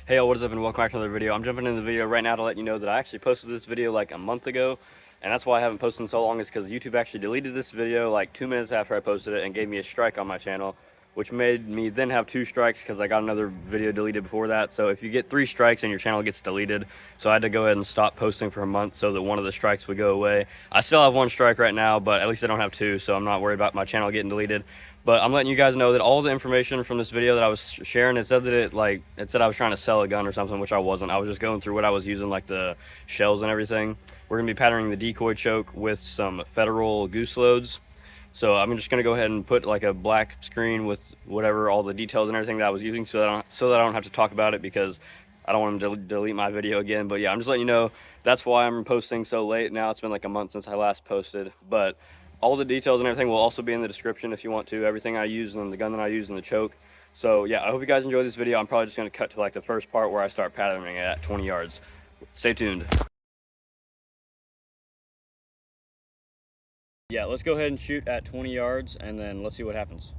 Hey, what is up, and welcome back to another video. I'm jumping into the video right now to let you know that I actually posted this video like a month ago, and that's why I haven't posted in so long, is because YouTube actually deleted this video like 2 minutes after I posted it and gave me a strike on my channel, which made me then have 2 strikes because I got another video deleted before that. So if you get 3 strikes and your channel gets deleted, so I had to go ahead and stop posting for a month so that one of the strikes would go away. I still have 1 strike right now, but at least I don't have 2, so I'm not worried about my channel getting deleted. But I'm letting you guys know that all the information from this video that I was sharing, it said that it said I was trying to sell a gun or something, which I wasn't. I was just going through what I was using, like the shells and everything. We're gonna be patterning the decoy choke with some Fedarel goose loads. So I'm just gonna go ahead and put like a black screen with whatever, all the details and everything that I was using, so that I don't have to talk about it, because I don't want them to delete my video again. But yeah, I'm just letting you know that's why I'm posting so late now. It's been like a month since I last posted, but all the details and everything will also be in the description if you want to. Everything I use and the gun that I use and the choke. So yeah, I hope you guys enjoy this video. I'm probably just going to cut to like the first part where I start patterning it at 20 yards. Stay tuned. Yeah, let's go ahead and shoot at 20 yards and then let's see what happens.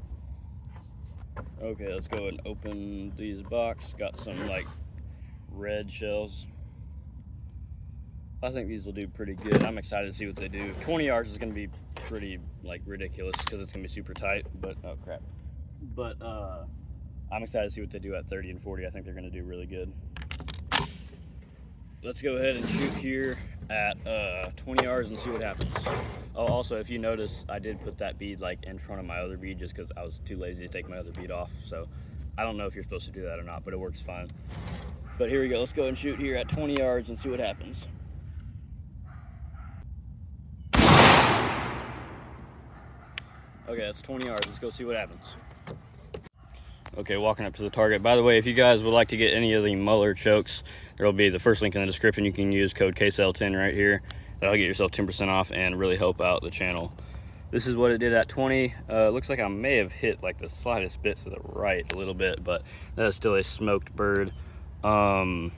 Okay, let's go ahead and open these box. Got some like red shells. I think these will do pretty good. I'm excited to see what they do. 20 yards is going to be pretty like ridiculous because it's going to be super tight, but oh crap. But I'm excited to see what they do at 30 and 40. I think they're going to do really good. Let's go ahead and shoot here at 20 yards and see what happens. Oh, also, if you notice, I did put that bead like in front of my other bead just because I was too lazy to take my other bead off. So I don't know if you're supposed to do that or not, but it works fine. But here we go. Let's go and shoot here at 20 yards and see what happens. Okay, that's 20 yards. Let's go see what happens. Okay, walking up to the target. By the way, if you guys would like to get any of the Muller chokes, there will be the first link in the description. You can use code KSL10 right here. That'll get yourself 10% off and really help out the channel. This is what it did at 20. Looks like I may have hit like the slightest bit to the right a little bit, but that is still a smoked bird. Yeah,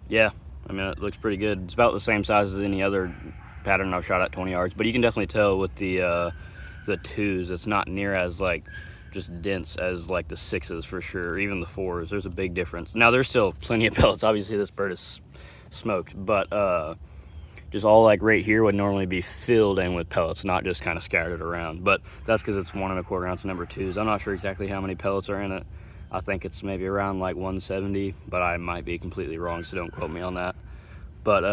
I mean, it looks pretty good. It's about the same size as any other pattern I've shot at 20 yards, but you can definitely tell with the 2s, it's not near as like just dense as like the 6s for sure, even the 4s. There's a big difference. Now there's still plenty of pellets. Obviously this bird is smoked, but just all like right here would normally be filled in with pellets, not just kind of scattered around. But that's because it's 1 1/4 ounce number 2s. I'm not sure exactly how many pellets are in it. I think it's maybe around like 170, but I might be completely wrong, so don't quote me on that. But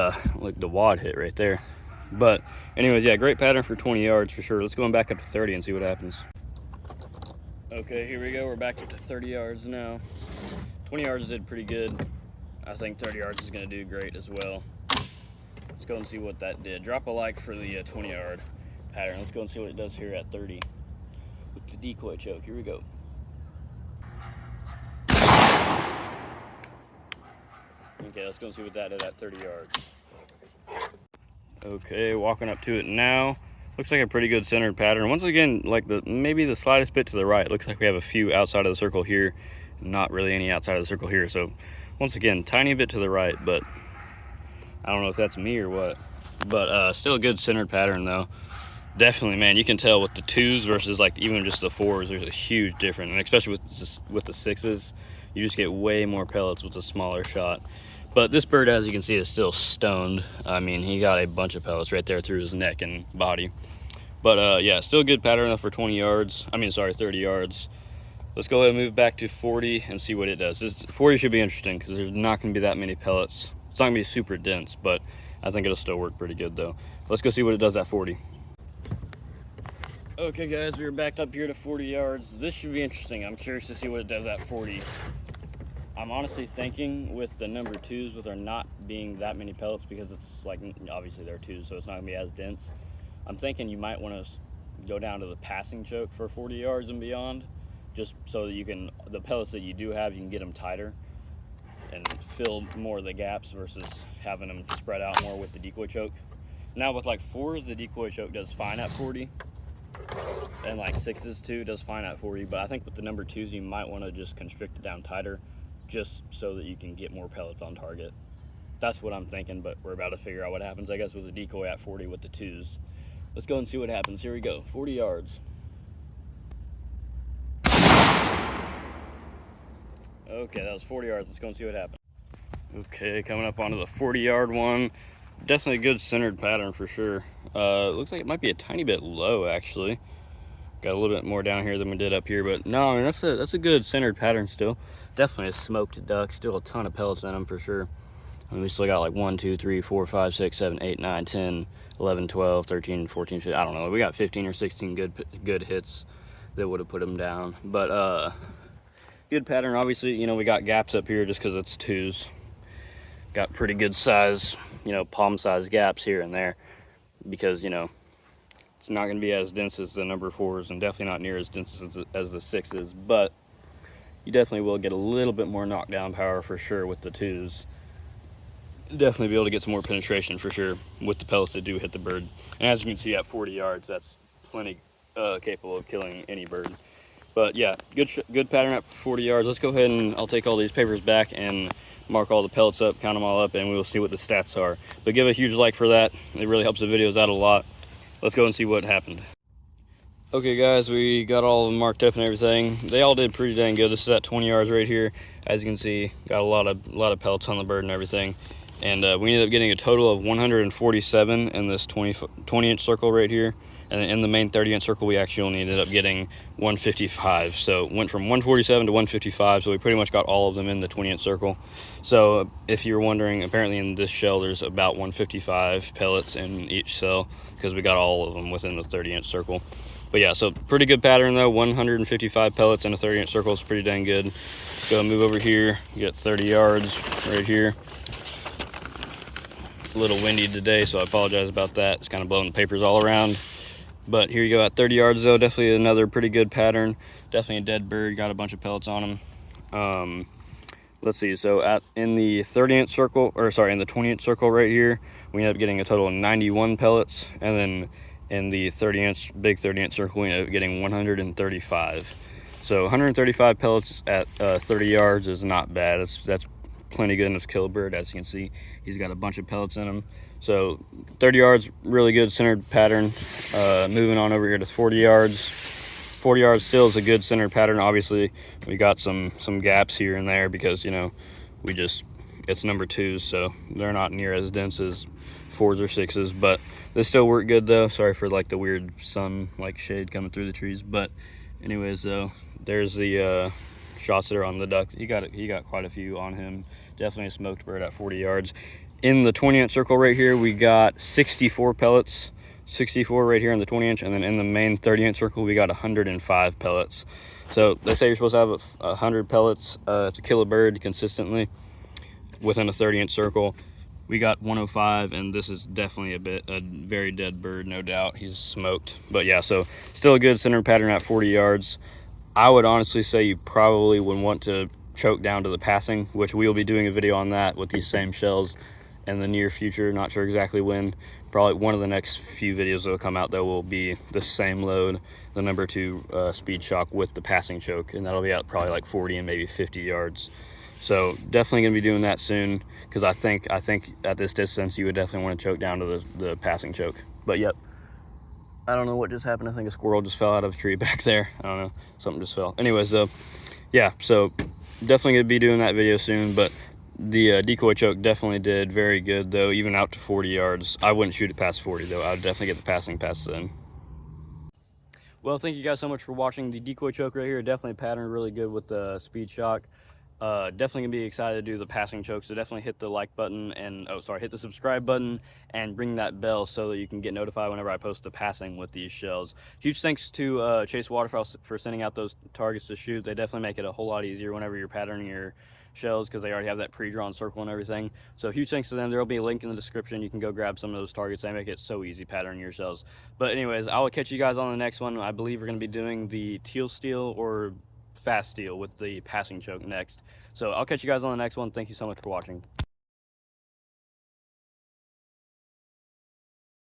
look, the wad hit right there. But anyways, yeah, great pattern for 20 yards for sure. Let's go back up to 30 and see what happens. Okay, here we go. We're back up to 30 yards now. 20 yards did pretty good. I think 30 yards is going to do great as well. Let's go and see what that did. Drop a like for the 20 yard pattern. Let's go and see what it does here at 30 with the decoy choke. Here we go. Okay, let's go and see what that did at 30 yards. Okay, walking up to it now. Looks like a pretty good centered pattern. Once again, like maybe the slightest bit to the right. Looks like we have a few outside of the circle here, not really any outside of the circle here. So once again, tiny bit to the right, but I don't know if that's me or what. But still a good centered pattern though. Definitely, man, you can tell with the 2s versus like even just the 4s, there's a huge difference. And especially with the 6s, you just get way more pellets with a smaller shot. But this bird, as you can see, is still stoned. I mean, he got a bunch of pellets right there through his neck and body. But yeah, still a good pattern enough for 20 yards. I mean, sorry, 30 yards. Let's go ahead and move back to 40 and see what it does. This 40 should be interesting because there's not going to be that many pellets. It's not going to be super dense, but I think it'll still work pretty good though. Let's go see what it does at 40. Okay guys, we're backed up here to 40 yards. This should be interesting. I'm curious to see what it does at 40. I'm honestly thinking with the number 2s, with there not being that many pellets, because it's like, obviously they're 2s, so it's not gonna be as dense. I'm thinking you might want to go down to the passing choke for 40 yards and beyond, just so that you can, the pellets that you do have, you can get them tighter and fill more of the gaps versus having them spread out more with the decoy choke. Now with like 4s, the decoy choke does fine at 40, and like 6s too does fine at 40, but I think with the number 2s, you might want to just constrict it down tighter, just so that you can get more pellets on target. That's what I'm thinking, but we're about to figure out what happens, I guess, with the decoy at 40 with the 2s. Let's go and see what happens. Here we go, 40 yards. Okay, that was 40 yards. Let's go and see what happened. Okay, coming up onto the 40-yard one. Definitely a good centered pattern for sure. Looks like it might be a tiny bit low actually. Got a little bit more down here than we did up here, but no, I mean, that's a good centered pattern still. Definitely a smoked duck. Still a ton of pellets in them for sure. I mean, we still got like 1, 2, 3, 4, 5, 6, 7, 8, 9, 10, 11, 12, 13, 14, 15. I don't know. We got 15 or 16 good hits that would have put them down. But good pattern. Obviously, you know, we got gaps up here just because it's twos. Got pretty good size, you know, palm size gaps here and there because, you know, it's not going to be as dense as the number 4s and definitely not near as dense as the 6s, but you definitely will get a little bit more knockdown power for sure with the 2s. Definitely be able to get some more penetration for sure with the pellets that do hit the bird. And as you can see at 40 yards, that's plenty capable of killing any bird. But yeah, good pattern at 40 yards. Let's go ahead and I'll take all these papers back and mark all the pellets up, count them all up, and we will see what the stats are. But give a huge like for that. It really helps the videos out a lot. Let's go and see what happened. Okay guys, we got all of them marked up and everything. They all did pretty dang good. This is at 20 yards right here. As you can see, got a lot of pellets on the bird and everything. And we ended up getting a total of 147 in this 20-inch circle right here. And in the main 30-inch circle, we actually only ended up getting 155. So it went from 147 to 155. So we pretty much got all of them in the 20-inch circle. So if you're wondering, apparently in this shell, there's about 155 pellets in each cell because we got all of them within the 30-inch circle. But yeah, so pretty good pattern though. 155 pellets in a 30-inch circle is pretty dang good. So move over here, you get 30 yards right here. A little windy today, so I apologize about that. It's kind of blowing the papers all around. But here you go at 30 yards though. Definitely another pretty good pattern. Definitely a dead bird. Got a bunch of pellets on him. Let's see. So in the 30-inch circle, or sorry, in the 20-inch circle right here, we ended up getting a total of 91 pellets, and then in the 30-inch, big 30-inch circle, we ended up getting 135. So 135 pellets at 30 yards is not bad. That's plenty good enough to kill a bird. As you can see, he's got a bunch of pellets in him. So 30 yards, really good centered pattern. Moving on over here to 40 yards. 40 yards still is a good centered pattern. Obviously, we got some gaps here and there because, you know, it's number 2s, so they're not near as dense as 4s or 6s, but they still work good though. Sorry for like the weird sun like shade coming through the trees, but anyways though, there's the shots that are on the duck. He got quite a few on him. Definitely a smoked bird at 40 yards. In the 20-inch circle right here, we got 64 pellets. 64 right here in the 20-inch, and then in the main 30-inch circle, we got 105 pellets. So they say you're supposed to have 100 pellets to kill a bird consistently within a 30-inch circle. We got 105, and this is definitely a very dead bird, no doubt. He's smoked. But yeah, so still a good center pattern at 40 yards. I would honestly say you probably would want to choke down to the passing, which we will be doing a video on that with these same shells in the near future. Not sure exactly when. Probably one of the next few videos that will come out though will be the same load, the number 2 Speed-Shok with the passing choke, and that'll be at probably like 40 and maybe 50 yards. So definitely gonna be doing that soon, because I think at this distance you would definitely want to choke down to the passing choke. But yep, I don't know what just happened. I think a squirrel just fell out of a tree back there. I don't know, something just fell. Anyways though, yeah, so definitely gonna be doing that video soon. But the decoy choke definitely did very good though, even out to 40 yards. I wouldn't shoot it past 40 though. I would definitely get the passing passes in. Well, thank you guys so much for watching the decoy choke right here. Definitely patterned really good with the Speed-Shok. Definitely gonna be excited to do the passing choke, so definitely hit the like button and hit the subscribe button and ring that bell so that you can get notified whenever I post the passing with these shells. Huge thanks to Chase Waterfowl for sending out those targets to shoot. They definitely make it a whole lot easier whenever you're patterning your shells, because they already have that pre-drawn circle and everything. So huge thanks to them. There'll be a link in the description. You can go grab some of those targets. They make it so easy patterning your shells. But anyways, I will catch you guys on the next one. I believe we're going to be doing the teal steel or fast steel with the passing choke next. So I'll catch you guys on the next one. Thank you so much for watching.